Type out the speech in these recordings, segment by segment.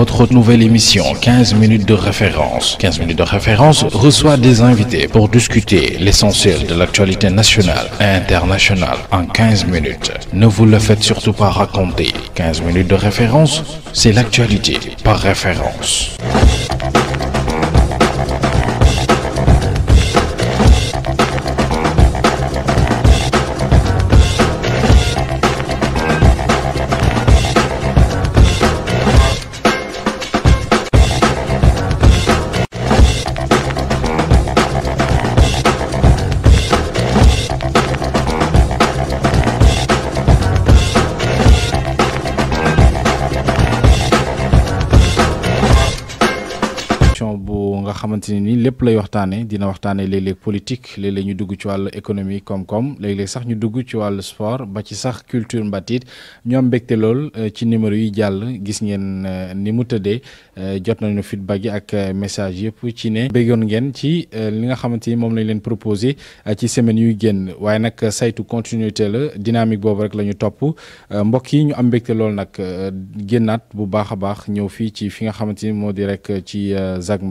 votre nouvelle émission 15 minutes de référence. 15 minutes de référence reçoit des invités pour discuter l'essentiel de l'actualité nationale et internationale en 15 minutes. Ne vous le faites surtout pas raconter. 15 minutes de référence, c'est l'actualité par référence. xamante ni lépp lay waxtaane dina waxtaane léeg-léeg politique léeg-léeg ñu dugg ci wàllu économie koom-koom léeg-léeg sax ñu dugg ci wàllu sport ba ci sax culture mbatit ñu am mbégte lool ci numéro yi jàll gis ngeen ni mu tëddee jot nañu feedback yi ak message yëpp ci ne béggoon ngeen ci li nga xamante ni moom lañ leen proposé ci semaine yuy génn waaye nag saytu continuité la dynamique boobu rek la ñu topp mbokk yi ñu am mbégte lool nag génnaat bu baax a baax ñëw fii ci fi nga xamante ni moo di rek ci Zac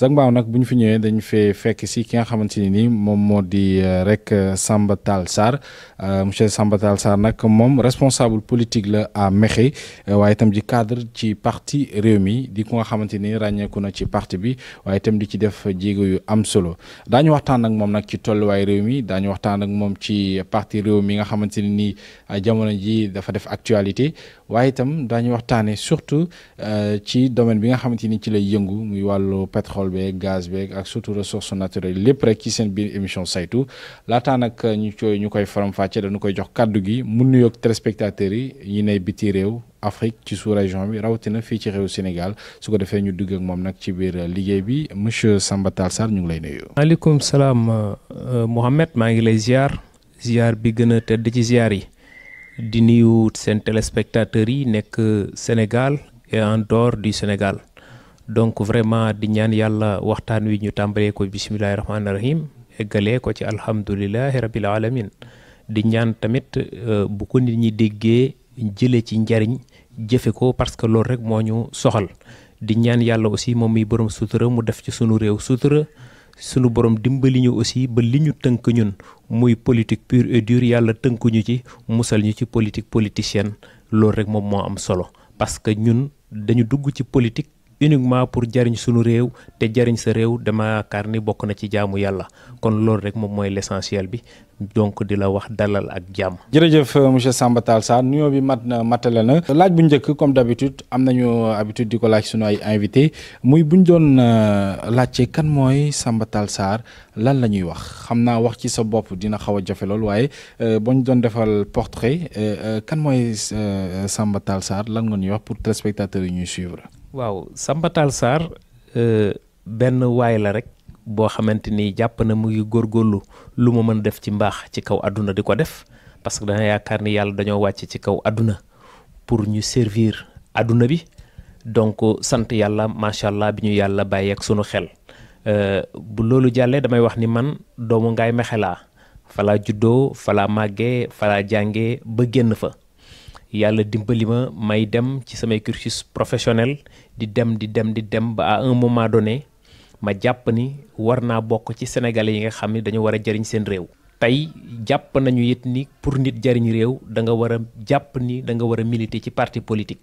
Mbao nag bu ñu fi ñëwee dañu fee fekk si ki nga xamante ni moom moo di rek Samba Tall Sarr monsieur Samba Tall Sarr nag moom responsable politique la à Mékhé waaye itam di cadre ci parti Rewmi di ko nga xamante ni ràññeeku na ci parti bi waaye itam di ci def jéego yu am solo daañu waxtaan ak moom nag ci tolluwaay Rewmi daañu waxtaan ak moom ci parti Rewmi nga xamante ni jamono ji dafa def actualité waaye itam daañu waxtaanee surtout ci domaine bi nga xamante ni ci lay yëngu muy wàllu pétrole beeg gaz beeg ak surtout ressources naturelles lépp rek ci seen biir émission saytu laataa nag ñu koy faram-fàcce dañu koy jox kàddu gi mu nuyoog téléspectateurs yi ñi ne biti réew Afrique ci sous-région bi rawatina fii ci réew Sénégal su ko defee ñu dugg ak moom nag ci biir liggéey bi monsieur Samba Tall Sarr ñu ngi lay nuyu. maaleykum salaam Mohamed maa ngi lay ziar bi gën a tedd ci ziar yi di nuyu seen téléspectateurs yi nekk Sénégal et en dehors du Sénégal. donc vraiment di ñaan yàlla waxtaan wi ñu tàmbalee ko bisimilahi rahmaani rahim eggalee ko ci alhamdulilahi rabil alamin di ñaan tamit bu ko nit ñi déggee jëlee ci njariñ jëfe ko parce que loolu rek moo ñu soxal di ñaan yàlla aussi moom mi borom sutura mu def ci sunu réew sutura sunu borom dimbali ñu aussi ba li ñu tënk ñun muy politique pure et dure yàlla tënkuñu ci musal ñu ci politique politicienne loolu rek moom moo am solo parce que ñun dañu dugg ci politique uniquement pour jariñ sunu réew te jariñ sa réew dama yaakaar ni bokk na ci jaamu yàlla kon loolu rek moom mooy l'essentiel bi donc di la wax dalal ak jàmm. jërëjëf monsieur Samba Tall Sarr nuyoo bi matale na laaj bu njëkk comme d'habitude am nañu habitude di ko laaj sunu ay invité muy buñ doon laajte kan mooy Samba Tall Sarr lan la ñuy wax xam naa wax ci sa bopp dina xaw a jafe lool waaye buñ doon defal portrait kan mooy Samba Tall Sarr lan nga ñuy wax pour téléspectateurs yi ñuy suivre. waaw Samba Tall Sarr benn waay la rek boo xamante ni jàpp na mu ngi góorgóorlu lu ma mën def ci mbaax ci kaw àdduna di ko def parce que dana yaakaar ni yàlla dañoo wàcc ci kaw àdduna pour ñu servir àdduna bi donc sant yàlla macha allah bi ñu yàlla bàyyi ak sunu xel bu loolu jàllee damay wax ni man doomu Ngaye Mékhé laa fa laa juddoo fa laa màggee fa laa jàngee ba génn fa. yàlla dimbali ma may dem ci samay cursus professionnel di dem ba à un moment donné ma jàpp ni war naa bokk ci sénégalais yi nga xam ni dañu war a jariñ seen réew. tey jàpp nañu it ni pour nit jariñ réew da nga war a jàpp ni da nga war a militer ci parti politique.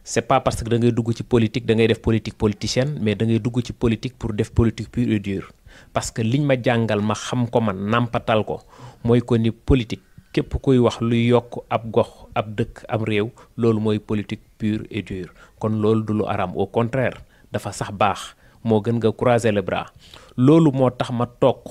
c'est pas parce que da ngay dugg ci politique da ngay def politique politicienne mais da ngay dugg ci politique pour def politique pure et dure parce que liñ ma jàngal ma xam ko man nàmpatal ko mooy ko ni politique. képp kuy wax luy yokk ab gox ab dëkk am réew loolu mooy politique pure et dure kon loolu du lu aram au contraire dafa sax baax moo gën nga croiser les bras loolu moo tax ma toog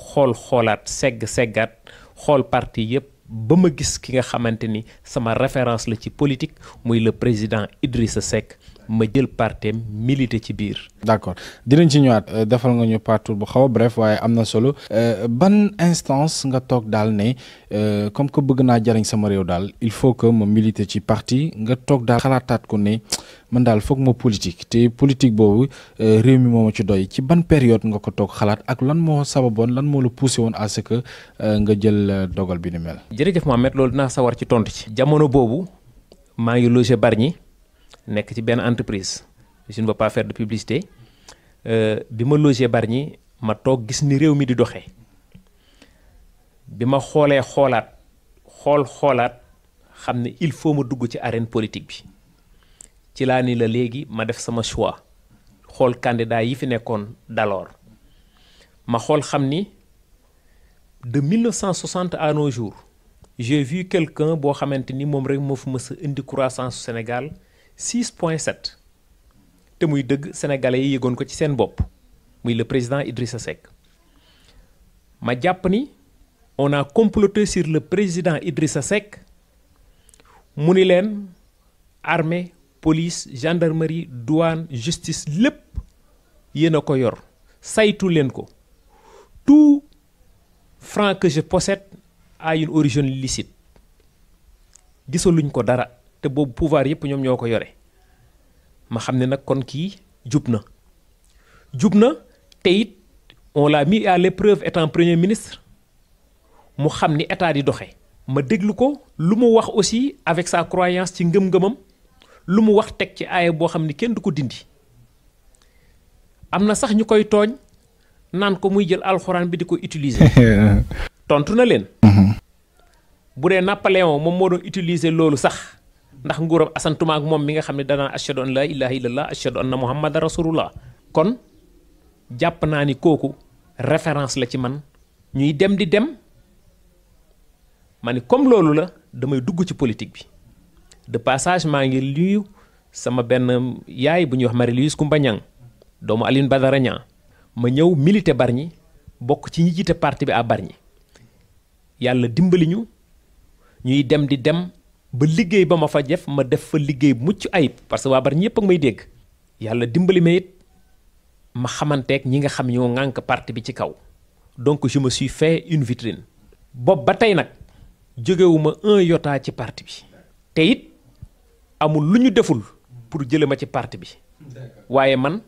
xoolaat seggaat xool parti yépp ba ma gis ki nga xamante ni sama référence la ci politique muy le président Idrissa Seck ma jël partem milité ci biir. d'accord dinañ ci ñëwaat defal nga ñu parcours bu xaw a bref waaye am na solo ban instance nga toog daal ne comme que bëgg naa jariñ sama réew daal il faut que ma milité ci parti nga toog daal xalaataat ko ne man daal foog ma politique te politique boobu réew mi moo ma ci doy ci ban période nga ko toog xalaat ak lan moo sababoon lan moo la poussé woon à ce que nga jël dogal bi ni mel. jërëjëf Mohamed loolu dinaa sawar ci tontu ci. jamono boobu maa ngi logé Bargny nekk ci benn entreprise je ne veux pas faire de publicité bi ma logé Bargny ma toog gis ni réew mi di doxee bi ma xoolee xoolaat xam ne il faut ma dugg ci arène politique bi ci laa ni la léegi ma def sama choix xool candidat yi fi nekkoon d'alors ma xool xam ni de 1960 à nos jours j'ai vu quelqu'un boo xamante ni moom rek moo fi mës a indi croissance Sénégal 6,7 te muy dëgg sénégalais yi yëgoon ko ci seen bopp muy le président Idrissa Seck ma jàpp ni on a comploté sur le président Idrissa Seck mu ni leen armée police gendarmerie douane justice lépp yéen a ko yor saytu leen ko tout franc que je possède a une origine licite gisaluñ ko dara te boobu pouvoir yépp ñoom ñoo ko yore ma xam ne nag kon kii jub na te it on l'a mis à l'épreuve étant premier ministre mu xam ni état di doxe ma déglu ko lu mu wax aussi avec sa croyance ci ngëm-ngëmam lu mu wax teg ci aaya boo xam ni kenn du ko dindi am na sax ñu koy tooñ naan ko muy jël alxuraan bi di ko utiliser tontu na leen bu dee Napoléon moom moo doon utiliser loolu sax ndax nguuram asantuma ak moom mi nga xam ne danaa ashhadu an la ilaha illallah ashhadu anna muhammadan rasulullah kon jàpp naa ni kooku référence la ci man ñuy dem di dem ma ni comme loolu la damay dugg ci politique bi de passage maa ngi nuyu sama benn yaay bu ñuy wax Marie-Louise Coumba Niang doomu Alioune Badara Niang ma ñëw militer Bargny bokk ci ñi jiite parti bi à Bargny yàlla dimbali ñu ñuy dem di dem ba liggéey ba ma fa def ma def fa liggéey bu mucc ayib parce que waa Bargny ñëpp ak may dégg yàlla dimbali ma it ma xamanteeg ñi nga xam ñoo ŋànk parti bi ci kaw donc je me suis fait une vitrine bopp ba tey nag jógewuma un iota ci parti bi te it amul lu ñu deful pour jële ma ci parti bi waaye man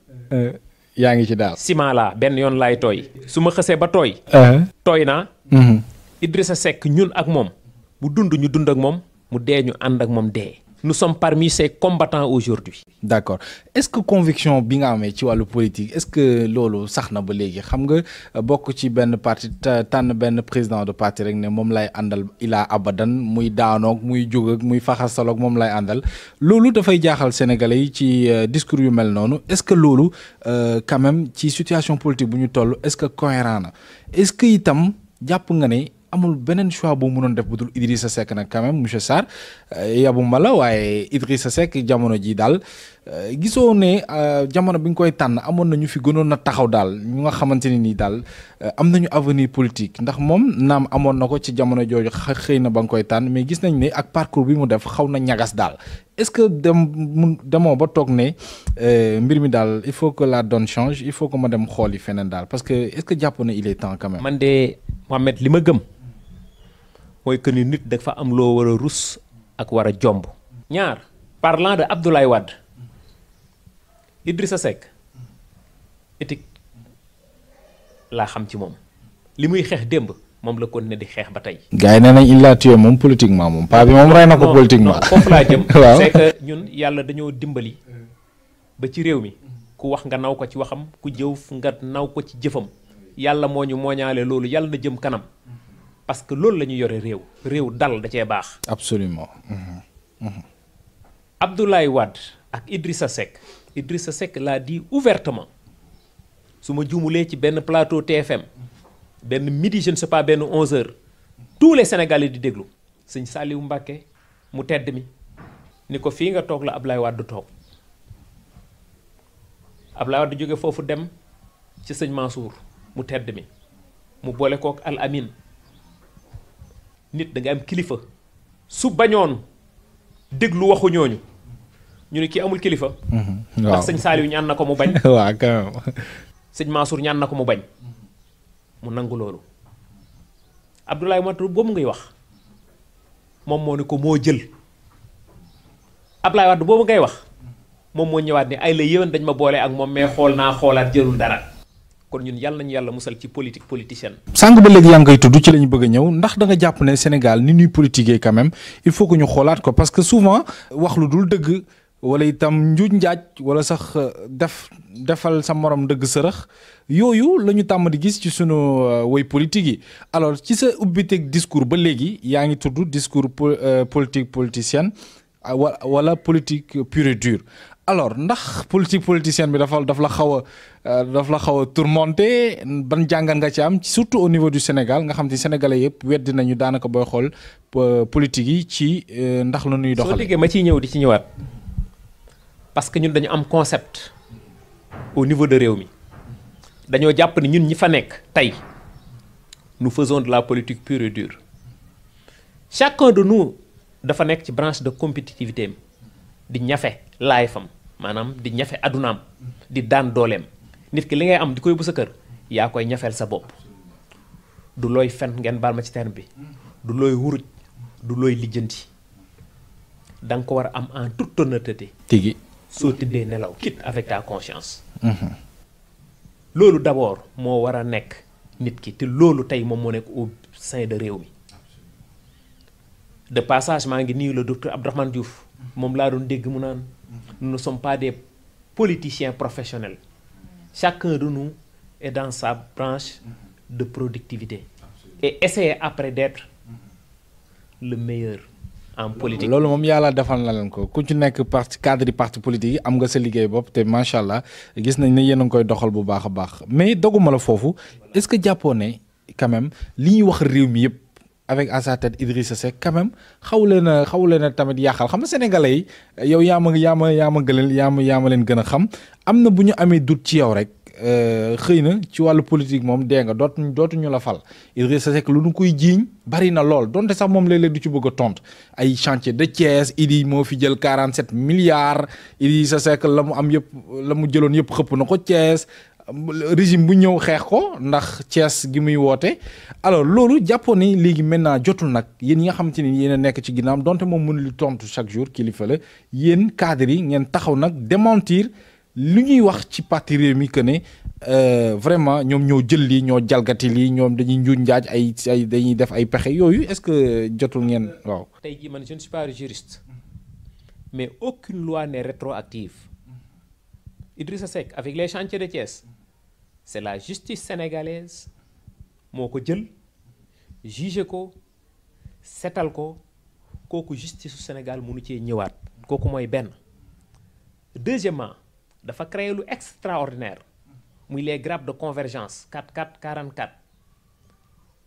yaa ngi ci daal ciment laa benn yoon laay tooy su ma xësee ba tooy tooy naa Idrissa Seck ñun ak moom mu dund ñu dund ak moom mu dee ñu ànd ak moom dee nous sommes parmi ces combattants aujourd'hui. D'accord. Est-ce que conviction bi nga amee ci wàllu politique est-ce que loolu sax na ba léegi xam nga bokk ci benn parti tànn benn président de parti rek ne moom lay àndal ilaa abadan muy daanoog muy jóg ak muy faxasaloog moom lay àndal loolu dafay jaaxal sénégalais yi ci discours yu mel noonu est-ce que loolu quand même ci situation politique bu ñu toll est-ce que cohérent na est-ce que itam jàpp nga ne amul beneen choix boo mënoon def bu dul Idrissa Seck nag quand même monsieur Sarr yabu ma la waaye Idrissa Seck jamono ji daal gisoo ne jamono bi nga koy tànn amoon na ñu fi gënoon na taxaw daal ñu nga xamante ne nii daal am nañu avenir politique ndax moom naam amoon na ko ci jamono jooju xëy na ba nga koy tànn mais gis nañ ne ak parcours bi mu def xaw na ñagas daal est-ce que demoo ba toog ne mbir mi daal il faut que la donne change il faut que ma dem xool yi feneen daal parce que est-ce que jàpp na il est temps quand même. man de Mohamed li ma gëm. mooy que ni nit dafa am loo war a rus ak war a jomb. ñaar parlant de Abdoulaye Wade Idrissa Seck éthique laa xam ci moom li muy xeex démb moom la kon ne di xeex ba tey. gars yi nee nañ il a tué moom politiquement moom paa bi moom rey na ko politiquement. foofu laa jëm. waaw c'est que ñun yàlla dañoo dimbali ba ci réew mi ku wax nga naw ko ci waxam ku jëw nga naw ko ci jëfam yàlla moo ñu mooñaale loolu yàlla na jëm kanam. parce que loolu la ñu yore réew dal da cee baax. absolument. Abdoulaye Wade ak Idrissa Seck l'a dit ouvertement su ma juumulee ci benn plateau TFM benn midi je ne sais pas benn 11h tous les Sénégalais di déglu sëñ Saliou Mbacké mu tedd mi ni ko fii nga toog la Abdoulaye Wade toog Abdoulaye Wade jóge foofu dem ci sëñ Mansour mu tedd mi mu boole kook Al Amin. nit da nga am kilifa su bañoon déglu waxu ñooñu ñu ne kii amul kilifa. waaw ndax sëñ Saliou ñaan na ko mu bañ. waaw quand même. sëñ Mansour ñaan na ko mu bañ mu nangu loolu Abdoulaye Wade boobu ngay wax moom moo ne ko moo jël Abdoulaye Wade boobu ngay wax moom moo ñëwaat ne ay la yéwén dañ ma boole ak moom mais xool naa xoolaat jëlul dara. kon ñun yàlla nañu yàlla musal ci politique politicienne. sàng ba léegi yaa ngi koy tudd ci la ñu bëgg a ñëw ndax da nga jàpp ne Sénégal ni ñuy politiquer quand même il faut que ñu xoolaat ko parce que souvent wax lu dul dëgg wala itam njuuj njaaj wala sax defal sa morom dëgg sërëx yooyu la ñu tàmm di gis ci sunu woy politique yi. alors ci sa ubbiteeg discours ba léegi yaa ngi tudd discours politique politicienne wala politique pure et dure. alors ndax politique politicienne bi daf la xaw a tourmenté ban jàngat nga ci am surtout au niveau du Sénégal nga xam te sénégalais yëpp weddi nañu daanaka booy xool politique yi ci ndax la ñuy doxal. soo déggee ma ciy ñëw di ci ñëwaat parce que ñun dañu am concept au niveau de réew mi dañoo jàpp ni ñun ñi fa nekk tey nous faisons de la politique pure et dure chacun de nous dafa nekk ci branche de compétitivité am di ñafe laay fam maanaam di ñafe adunaam di daan dooleem nit ki li ngay am di koy bu sa kër yaa koy ñafeel sa bopp du looy fen ngeen baal ma ci terme bi du looy wuruj du looy lijjanti da nga ko war a am en toute honnêteté. tigi soo tëddee nelaw quitte avec ta conscience. loolu d'abord moo war a nekk nit ki te loolu tey moom moo nekk au sein de réew mi de passage maa ngi nuyu le docteur Abdourahmane Diouf moom laa doon dégg mu naan nous ne sommes pas des politiciens professionnels chacun de nous est dans sa branche de productivité et essayer après d'être le meilleur en politique. loolu moom yàlla defal na leen ko ku ci nekk cadre parti politique yi am nga sa liggéey bopp te macha allah gis nañ ne yéen a ngi koy doxal bu baax a baax mais doguma la foofu est-ce que jàppoo ne quand même li ñuy wax réew mi yëpp avec à sa tête Idrissa Seck quand même xaw leen a tamit yàqal xam nga sénégalais yi yow yaa ma leen gën a xam am na bu ñu amee doute ci yow rek xëy na ci wàllu politique moom dee nga dootuñu la fal Idrissa Seck lu nu koy jiiñ bari na lool donte sax moom léeg-léeg du ci bëgg a tontu ay chantier de Thiès Idi moo fi jël 47 milliards Idrissa Seck la mu am yëpp la mu jëloon yëpp xëpp na ko Thiès régime bu ñëw xeex ko ndax Thiès gi muy woote. alors loolu jàppoon ni léegi maintenant jotul nag yéen ñi nga xamante ni yéen a nekk ci ginnaam donte moom mënu li tontu chaque jour kilifa la yéen cadre yi ngeen taxaw nag démentir li ñuy wax ci parti Rewmi que ne vraiment ñoom ñoo jël lii ñoo jalgati lii ñoom dañuy njuuj njaaj ay dañuy def ay pexe yooyu est-ce que jotul ngeen waaw. tey jii man je ne suis pas juriste mais aucune loi n'est rétroactive Idrissa Seck avec les chantiers de Thiès c'est la justice sénégalaise moo ko jël jugé ko setal ko kooku justice su Sénégal mënu cee ñëwaat kooku mooy benn. deuxièmement dafa créer lu extraordinaire muy les grappes de convergence 44 44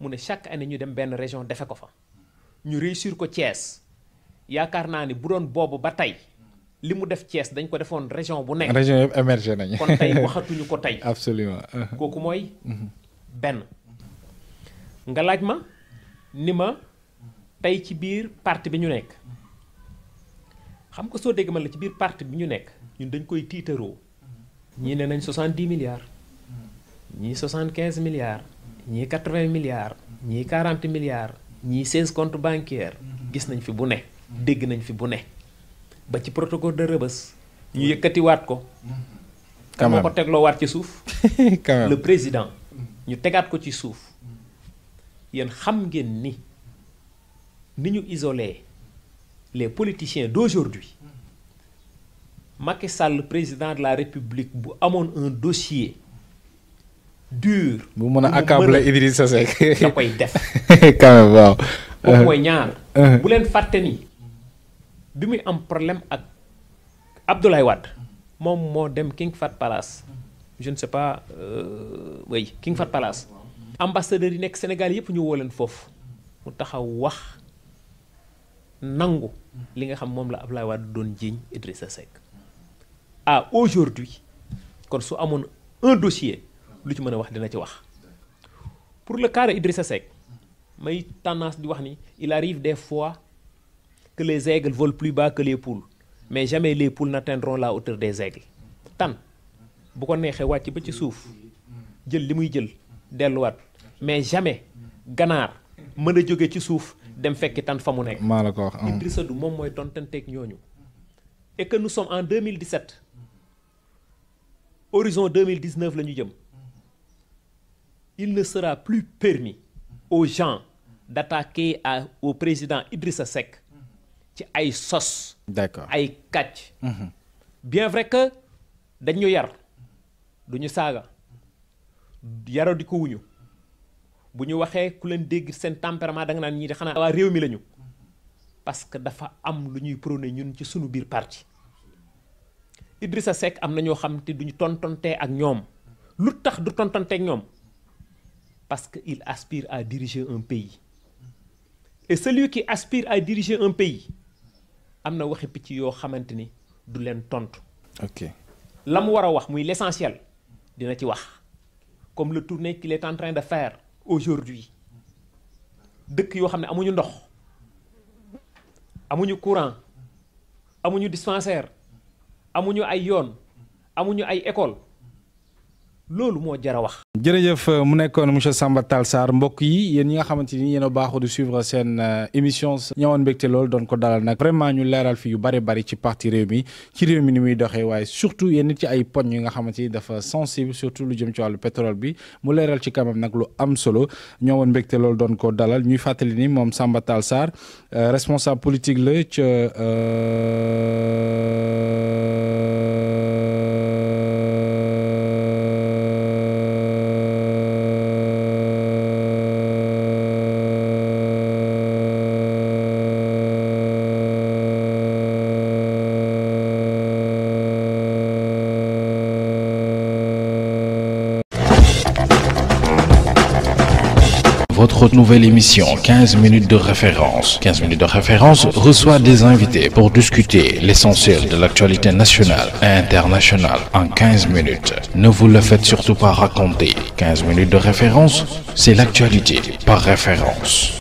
mu ne chaque année ñu dem benn région defe ko fa ñu réussir ko Thiès yaakaar naa ni bu doon boobu ba tey li mu def Thiès dañ ko defoon région bu nekk. région yëpp émergé nañu. kon tey waxatuñu ko tey. absolument. kooku mooy benn. nga laaj ma ni ma tey ci biir parti bi ñu nekk xam nga soo dégg man la ci biir parti bi ñu nekk ñun dañ koy tiitaroo ñii ne nañ 70 milliards ñii 75 milliards ñii 80 milliards ñii 40 milliards ñii 16 comptes bancaires gis nañ fi bu ne dégg nañ fi bu ne ba ci protocole de Rebeuss ñu yëkkatiwaat ko quand même moo ko tegloo waat ci suuf le président ñu tegaat ko ci suuf yéen xam ngeen ni ñu isolé les politiciens d'aujourd'hui Macky Sall président de la République bu amoon un dossier dur bu mën a accabler Idrissa Seck da koy def quand même waaw boobu mooy ñaar bu leen fàtte ni bi muy am problème ak Abdoulaye Wade moom moo dem King Fahd Palace je ne sais pas oui King Fahd Palace ambassadeurs yi nekk Sénégal yëpp ñu woo leen foofu mu taxaw wax nangu li nga xam moom la Abdoulaye Wade doon jiiñ Idrissa Seck aujourd'hui kon su amoon un dossier lu ci mën a wax dina ci wax pour le cas de Idrissa Seck may tendance di wax ni il arrive des fois que les aigles volent plus bas que les poules mais jamais les poules n'atteindront la hauteur des aigles tan bu ko neexee wàcc ba ci suuf jël li muy jël delluwaat mais jamais ganaar mën a jóge ci suuf dem fekki tan fa mu nekk. maa la ko wax Idrissa du moom mooy tontanteeg ñooñu et que nous sommes en 2017 horizon 2019 la ñu jëm il ne sera plus permis aux gens d'attaquer au président Idrissa Seck ci ay sos d'accord ay kàcc. bien vrai que dañ ñu yar du ñu saaga yaroo di ko wuñu bu ñu waxee ku leen dégg seen tempérament da nga naan ñii de xanaa waa réew mi lañu parce que dafa am lu ñuy prôné ñun ci sunu biir parti Idrissa Seck am na ñoo xam te duñu tontontee ak ñoom lu tax du tontontee ak ñoom parce que il aspire à diriger un pays et celui qui aspire à diriger un pays am na waxi picc yoo xamante ni du leen tontu. ok la mu war a wax muy l'essentiel dina ci wax comme le tournée qu'il est en train de faire aujourd'hui dëkk yoo xam ne amuñu ndox amuñu courant amuñu dispensaire amuñu ay yoon amuñu ay école loolu moo jar a wax. jërëjëf mu nekkoon monsieur Samba Tall Sarr mbokk yi yéen ñi nga xamante ni yéen a baaxoo di suivre seen émission ñëwoon mbégte loolu doon ko dalal nag vraiment ñu leeral fi yu bari ci parti réew mi ci réew mi ni muy doxee waaye surtout yéen ci ay poñ yi nga xamante ni dafa sensible surtout lu jëm ci wàllu pétrole bi mu leeral ci quand même nag lu am solo ñëwoon mbégte loolu doon ko dalal ñuy fàttali ni moom Samba Tall Sarr responsable politique la ca Votre nouvelle émission 15 minutes de référence. 15 minutes de référence reçoit des invités pour discuter l'essentiel de l'actualité nationale et internationale en 15 minutes. Ne vous le faites surtout pas raconter. 15 minutes de référence, c'est l'actualité par référence.